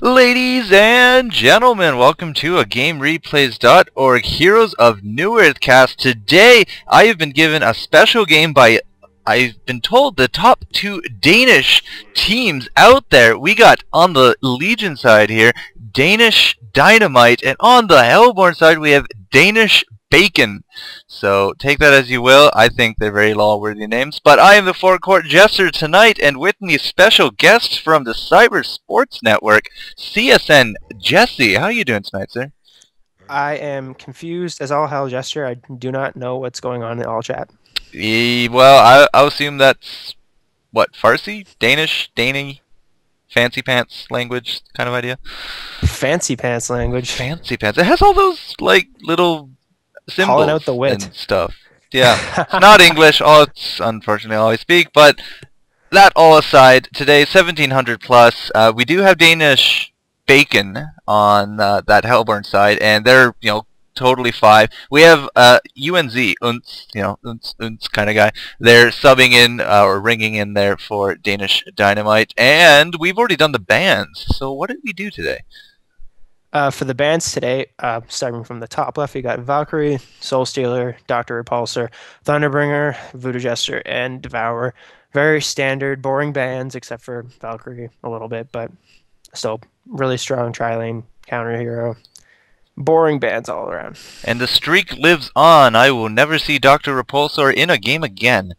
Ladies and gentlemen, welcome to a GameReplays.org Heroes of New Earth cast. Today, I have been given a special game by, I've been told, the top two Danish teams out there. We got, on the Legion side here, Danish Dynamite, and on the Hellborn side, we have Danish Bacon. So take that as you will. I think they're very law-worthy names. But I am the Four Court Jester tonight, and with me special guests from the Cyber Sports Network, CSN Jesse. How are you doing tonight, sir? I am confused as all hell, Jester. I do not know what's going on in all chat. Well, I'll assume that's, what, Farsi? Danish? Dani? Fancy pants language kind of idea? Fancy pants language. Fancy pants. It has all those, like, little symbols calling out the wit and stuff. Yeah, it's not English. It's unfortunately all I speak. But that all aside, today 1700 plus. We do have Danish Bacon on that Hellborn side, and they're totally 5. We have UNZ, Unz kind of guy. They're subbing in or ringing in there for Danish Dynamite, and we've already done the bans. So what did we do today? For the bands today, starting from the top left, we got Valkyrie, Soul Stealer, Dr. Repulsor, Thunderbringer, Voodoo Jester, and Devourer. Very standard, boring bands, except for Valkyrie a little bit, but still really strong tri-lane counter hero. Boring bands all around. And the streak lives on. I will never see Dr. Repulsor in a game again.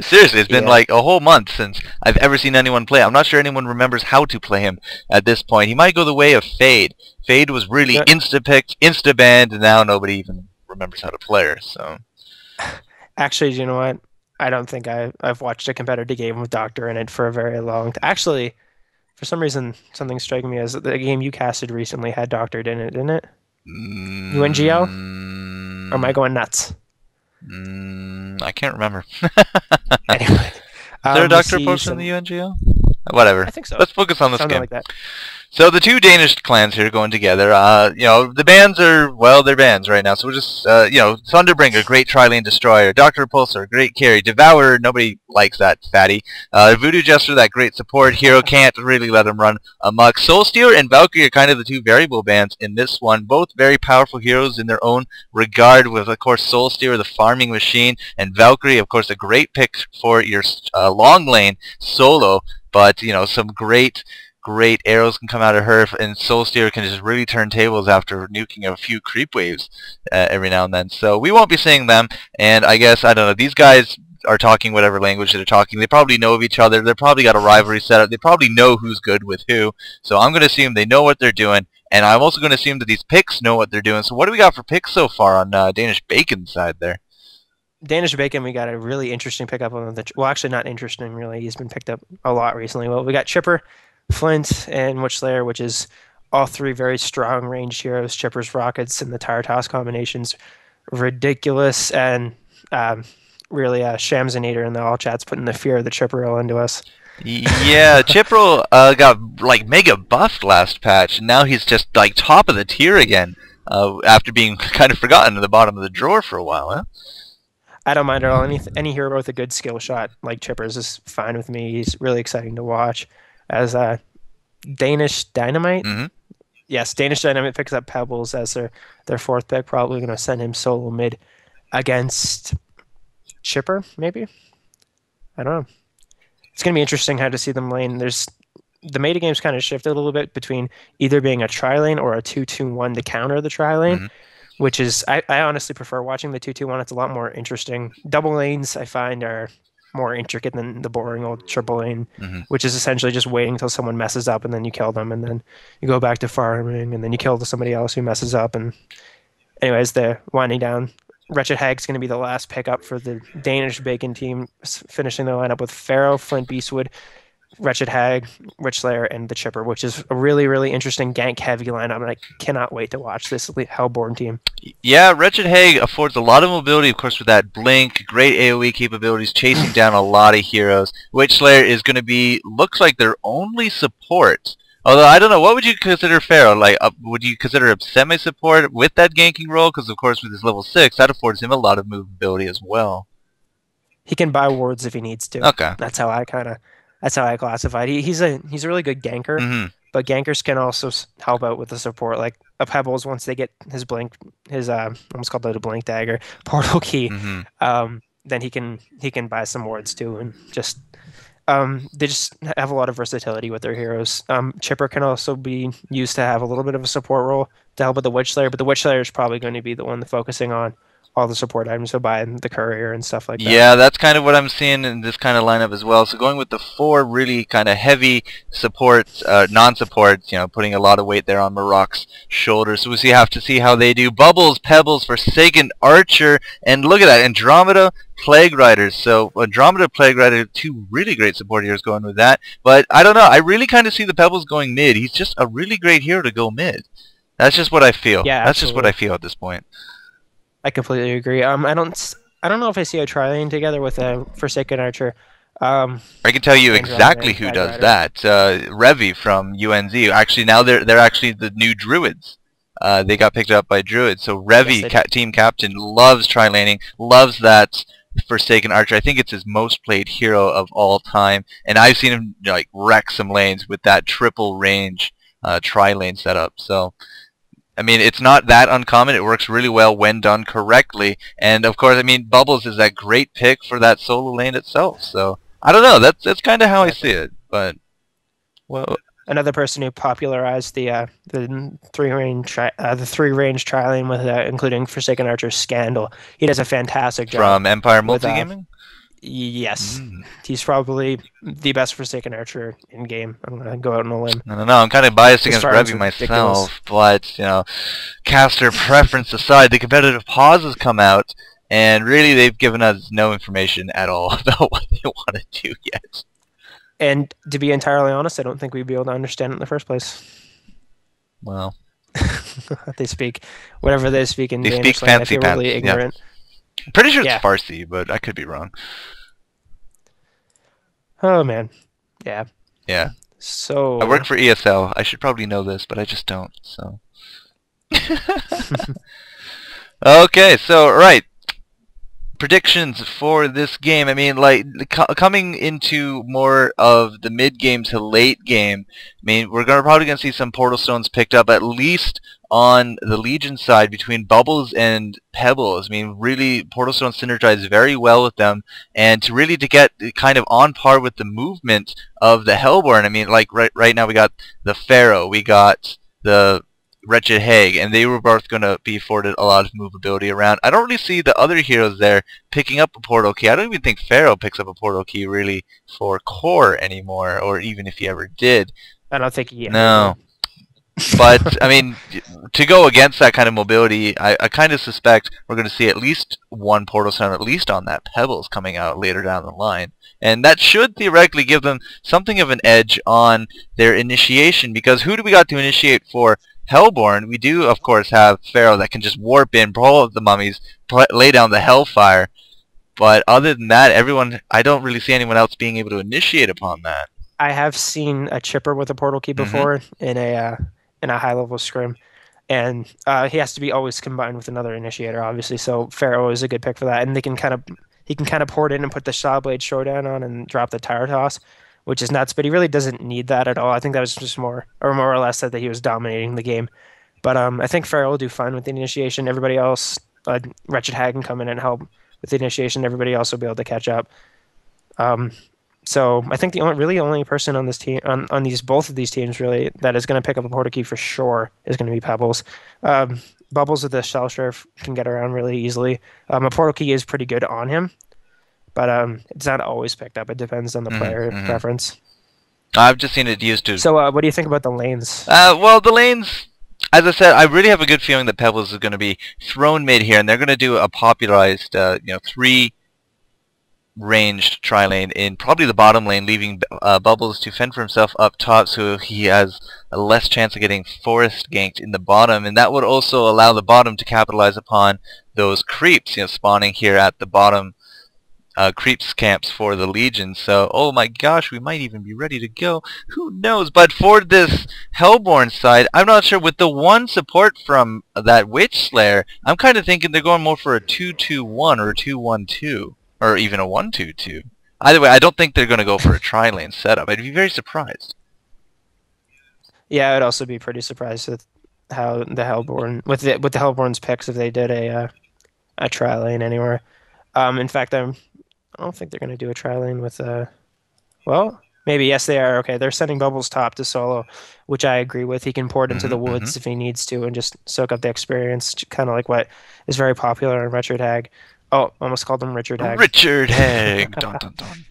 Seriously, it's been like a whole month since I've ever seen anyone play. I'm not sure anyone remembers how to play him at this point. He might go the way of Fade. Fade was really insta-picked, insta-banned, and now nobody even remembers how to play her. So, actually, you know what? I don't think I've watched a competitive game with Doctor in it for a very long time. Actually, for some reason, something striking me as the game you casted recently had Doctor in it, didn't it? UNGO? Or am I going nuts? I can't remember. Anyway, is there a Doctor Potion in the UNGO? Whatever. I think so. Let's focus on this game. Like that. So the two Danish clans here going together. The bands are, well, they're bands right now. So we'll just, Thunderbringer, great tri-lane destroyer. Dr. Repulsor, great carry. Devourer, nobody likes that fatty. Voodoo Jester, that great support hero. Can't really let him run amok. Soul Stealer and Valkyrie are kind of the two variable bands in this one. Both very powerful heroes in their own regard, with, of course, Soul Stealer, the farming machine, and Valkyrie, of course, a great pick for your long lane solo. But, some great arrows can come out of her, and Soul Stealer can just really turn tables after nuking a few creep waves every now and then. So we won't be seeing them, and I guess, I don't know, these guys are talking whatever language they're talking. They probably know of each other. They've probably got a rivalry set up. They probably know who's good with who. So I'm going to assume they know what they're doing, and I'm also going to assume that these picks know what they're doing. So what do we got for picks so far on Danish Bacon's side there? Danish Bacon, we got a really interesting pickup on the... Well, actually not interesting, really. He's been picked up a lot recently. Well, we got Chipper, Flint, and Witchslayer, which is all three very strong ranged heroes. Chipper's rockets and the tire toss combinations, ridiculous, and really Shamsinator in the all chats putting the fear of the Chipper all into us. Yeah, Chipper got like mega buffed last patch, and now he's just like top of the tier again after being kind of forgotten at the bottom of the drawer for a while, huh? I don't mind at all. Any hero with a good skill shot like Chipper's is fine with me. He's really exciting to watch. As Danish Dynamite, yes, Danish Dynamite picks up Pebbles as their fourth pick. Probably going to send him solo mid against Chipper, maybe. I don't know. It's going to be interesting how to see them lane. The meta game's kind of shifted a little bit between either being a tri-lane or a 2-2-1 to counter the tri-lane. Which is, I honestly prefer watching the 2-2-1. It's a lot more interesting. Double lanes, I find, are more intricate than the boring old triple lane, which is essentially just waiting until someone messes up and then you kill them, and then you go back to farming, and then you kill somebody else who messes up. And anyways, they're winding down. Wretched Hag's going to be the last pickup for the Danish Bacon team, finishing the lineup with Pharaoh, Flint Beastwood, Wretched Hag, Witchslayer, and the Chipper, which is a really, really interesting gank-heavy lineup, and I cannot wait to watch this Hellborn team. Yeah, Wretched Hag affords a lot of mobility, of course, with that blink, great AoE capabilities, chasing down a lot of heroes. Witchslayer is going to be, looks like their only support. Although, I don't know, what would you consider Pharaoh? Like, would you consider a semi-support with that ganking role? Because, of course, with his level 6, that affords him a lot of movability as well. He can buy wards if he needs to. Okay. That's how I kind of That's how I classified. He's a really good ganker, Mm-hmm. but gankers can also help out with the support. Like a Pebbles, once they get his blink, his almost called it a blink dagger portal key, Mm-hmm. then he can buy some wards too, and just they just have a lot of versatility with their heroes. Chipper can also be used to have a little bit of a support role to help with the Witch Slayer, but the Witch Slayer is probably going to be the one focusing on all the support items, so buying the courier and stuff like that. Yeah, that's kind of what I'm seeing in this kind of lineup as well. So going with the 4 really kind of heavy support, non-support, putting a lot of weight there on Marok's shoulders. So we have to see how they do. Bubbles, Pebbles, Forsaken Archer, and look at that, Andromeda, Plague Riders. So Andromeda, Plague Rider, 2 really great support heroes going with that. But I don't know, I really kind of see the Pebbles going mid. He's just a really great hero to go mid. That's just what I feel. Yeah, that's just what I feel at this point. I completely agree. I don't know if I see a tri-lane together with a Forsaken Archer. I can tell you exactly who does that. Revi from UNZ. Actually, now they're actually the new Druids. They got picked up by Druids. So Revi, team captain, loves tri-laning, loves that Forsaken Archer. I think it's his most played hero of all time, and I've seen him like wreck some lanes with that triple range tri-lane setup. So I mean, it's not that uncommon. It works really well when done correctly. And of course, I mean, Bubbles is that great pick for that solo lane itself. So I don't know. That's kind of how I see it. But well, another person who popularized the 3-range tri-lane with including Forsaken Archer, Scandal. He does a fantastic job from Empire Multigaming. Yes, he's probably the best Forsaken Archer in game. I'm gonna go out on a limb. I don't know. I'm kind of biased against Revi myself, but caster preference aside, the competitive pauses come out, and really they've given us no information at all about what they want to do yet. And to be entirely honest, I don't think we'd be able to understand it in the first place. Well, they speak whatever they speak in Danish. They speak fancy pants. Really ignorant. Yeah. I'm pretty sure it's Farsi, but I could be wrong. Oh man, yeah. Yeah. So I work for ESL. I should probably know this, but I just don't. So. Okay, so right. Predictions for this game. I mean, like coming into more of the mid game to late game. I mean, we're probably gonna see some Portal Stones picked up at least on the Legion side between Bubbles and Pebbles. I mean, really, Portal Stones synergize very well with them, and to get kind of on par with the movement of the Hellborn. I mean, like right now we got the Pharaoh, we got the Wretched Hag, and they were both going to be afforded a lot of movability around. I don't really see the other heroes there picking up a portal key. I don't even think Pharaoh picks up a portal key really for core anymore, or even if he ever did. I don't think he No. But, I mean, to go against that kind of mobility, I kind of suspect we're going to see at least one Portal Stone, at least on that Pebbles, coming out later down the line. And that should theoretically give them something of an edge on their initiation, because who do we got to initiate for Hellborn? We do, of course, have Pharaoh that can just warp in, brawl with the mummies, lay down the Hellfire. But other than that, I don't really see anyone else being able to initiate upon that. I have seen a Chipper with a portal key before in a high-level scrim, and he has to be always combined with another initiator, obviously. So Pharaoh is a good pick for that, and he can kind of port in and put the Shadowblade Showdown on and drop the Tire Toss, which is nuts. But he really doesn't need that at all. I think that was just more or less that he was dominating the game. But I think Pharaoh will do fine with the initiation. Everybody else, Wretched Hag can come in and help with the initiation. Everybody else will be able to catch up. So I think the only person on this team, on both of these teams really, that is going to pick up a portal key for sure is going to be Pebbles. Bubbles with the Shell Sheriff can get around really easily. A portal key is pretty good on him, but it's not always picked up. It depends on the player preference. I've just seen it used to. So what do you think about the lanes? Well, the lanes, as I said, I really have a good feeling that Pebbles is going to be thrown mid here, and they're going to do a popularized, 3-ranged tri-lane in probably the bottom lane, leaving Bubbles to fend for himself up top, so he has a less chance of getting forest ganked in the bottom, and that would also allow the bottom to capitalize upon those creeps, spawning here at the bottom. Creeps camps for the Legion. So, oh my gosh, we might even be ready to go. Who knows? But for this Hellborn side, I'm not sure. With the one support from that Witch Slayer, I'm kind of thinking they're going more for a 2-2-1 or a 2-1-2, or even a 1-2-2. Either way, I don't think they're going to go for a tri-lane setup. I'd be very surprised. Yeah, I'd also be pretty surprised with how the Hellborn with the Hellborn's picks if they did a tri-lane anywhere. In fact, I don't think they're going to do a tri-lane with well, maybe yes they are. Okay, they're sending Bubbles top to solo, which I agree with. He can port into the woods if he needs to and just soak up the experience, kind of like what is very popular in Richard Hag. Oh, almost called him Richard Hag. Richard Hag. Dun, dun, dun.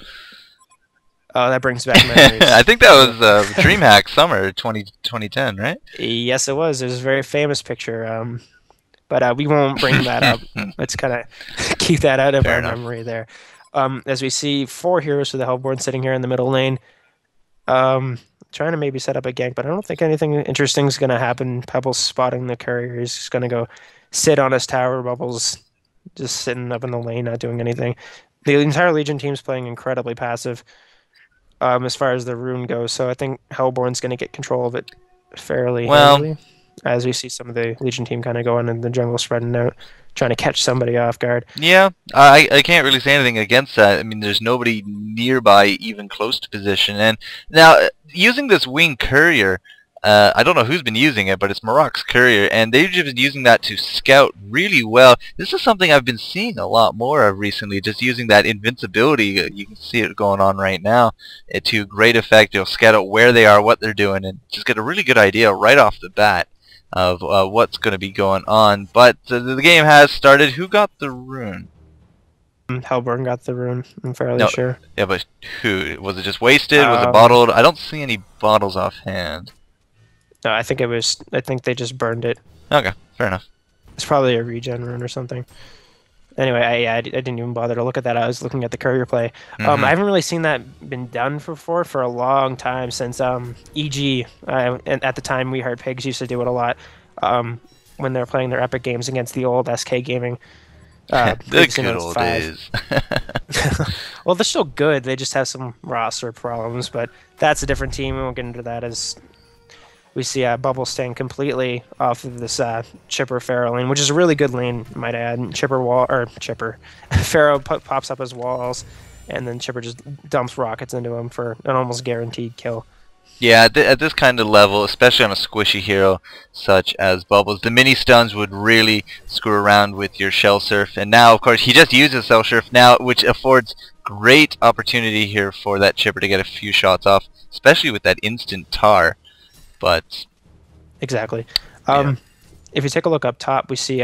Oh, that brings back memories. I think that was DreamHack Summer 2010, right? Yes, it was. It was a very famous picture. But we won't bring that up. Let's kind of keep that out of our memory there. As we see 4 heroes for the Hellborn sitting here in the middle lane. Trying to maybe set up a gank, but I don't think anything interesting is going to happen. Pebbles spotting the courier. He's just going to go sit on his tower. Bubbles just sitting up in the lane, not doing anything. The entire Legion team's playing incredibly passive as far as the rune goes, so I think Hellborn's going to get control of it fairly handily, as we see some of the Legion team kind of going in the jungle spreading out, trying to catch somebody off guard. Yeah, I can't really say anything against that. I mean, there's nobody nearby even close to position. And now, using this wing courier, I don't know who's been using it, but it's Marok's courier, and they've just been using that to scout really well. This is something I've been seeing a lot more of recently, just using that invincibility. You can see it going on right now to great effect. You'll scout out where they are, what they're doing, and just get a really good idea right off the bat of what's going to be going on. But the game has started. Who got the rune? Hellborn got the rune, I'm fairly sure. Yeah, but who? Was it just wasted? Was it bottled? I don't see any bottles offhand. No, I think it was. I think they just burned it. Okay, fair enough. It's probably a regen rune or something. Anyway, I didn't even bother to look at that. I was looking at the courier play. I haven't really seen that been done for a long time since EG. And at the time, We Heart Pigs used to do it a lot when they were playing their epic games against the old SK Gaming. The good old days. Well, they're still good. They just have some roster problems, but that's a different team. We won't get into that as we see Bubble staying completely off of this Chipper Pharaoh lane, which is a really good lane, might add. Pharaoh pops up his walls, and then Chipper just dumps rockets into him for an almost guaranteed kill. Yeah, at this kind of level, especially on a squishy hero such as Bubbles, the mini stuns would really screw around with your Shell Surf. And now, of course, he just uses Shell Surf now, which affords great opportunity here for that Chipper to get a few shots off, especially with that instant tar. But exactly. Yeah. If you take a look up top, we see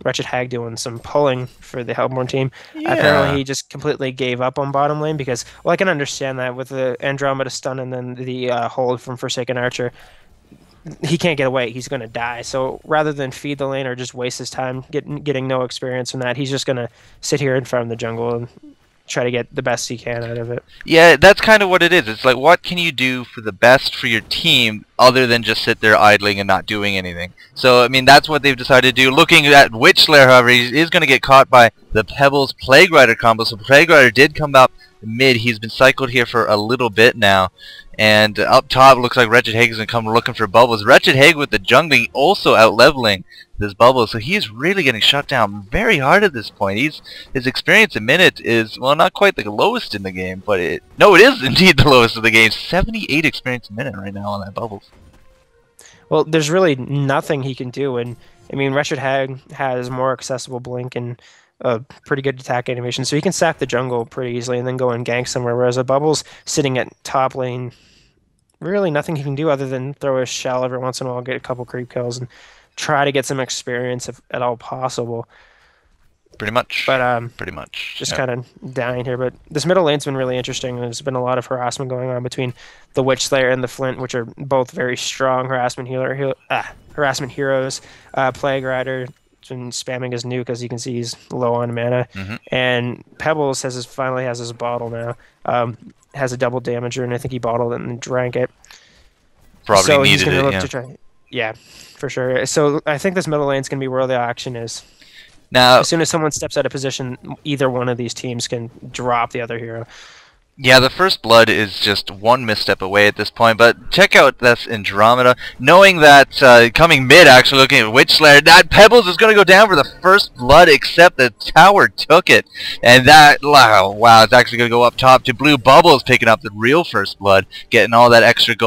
Wretched Hag doing some pulling for the Hellborn team. Yeah. Apparently, he just completely gave up on bottom lane because, well, I can understand that with the Andromeda stun and then the hold from Forsaken Archer. He can't get away. He's going to die. So rather than feed the lane or just waste his time getting no experience from that, he's just going to sit here in front of the jungle and try to get the best he can out of it. Yeah, that's kind of what it is. It's like, what can you do for the best for your team other than just sit there idling and not doing anything? So, I mean, that's what they've decided to do. Looking at Witch Slayer, however, he is going to get caught by the Pebbles Plague Rider combo. So Plague Rider did come up mid. He's been cycled here for a little bit now. And up top, looks like Wretched Hag is going to come looking for Bubbles. Wretched Hag with the jungling also out-leveling this Bubbles, so he's really getting shut down very hard at this point. His experience a minute is, well, not quite the lowest in the game, but it is indeed the lowest of the game. 78 experience a minute right now on that Bubbles. Well, there's really nothing he can do, and I mean, Wretched Hag has more accessible blink and a pretty good attack animation, so he can sack the jungle pretty easily and then go and gank somewhere, whereas a Bubbles sitting at top lane, really nothing he can do other than throw a shell every once in a while, get a couple creep kills, and try to get some experience if at all possible. Pretty much. But pretty much. Just kind of dying here. But this middle lane's been really interesting. There's been a lot of harassment going on between the Witch Slayer and the Flint, which are both very strong harassment heroes. Plague Rider been spamming his nuke, as you can see he's low on mana. And Pebbles finally has his bottle now. Has a double damager, and I think he bottled it and drank it. Probably so needed he's gonna it, look yeah. to try. Yeah, for sure. So I think this middle lane's going to be where the action is. Now, as soon as someone steps out of position, either one of these teams can drop the other hero. Yeah, the first blood is just one misstep away at this point, but check out this Andromeda, knowing that coming mid, actually looking at Witch Slayer, that Pebbles is going to go down for the first blood, except the tower took it, and that, wow, it's actually going to go up top to Blue Bubbles, picking up the real first blood, getting all that extra gold.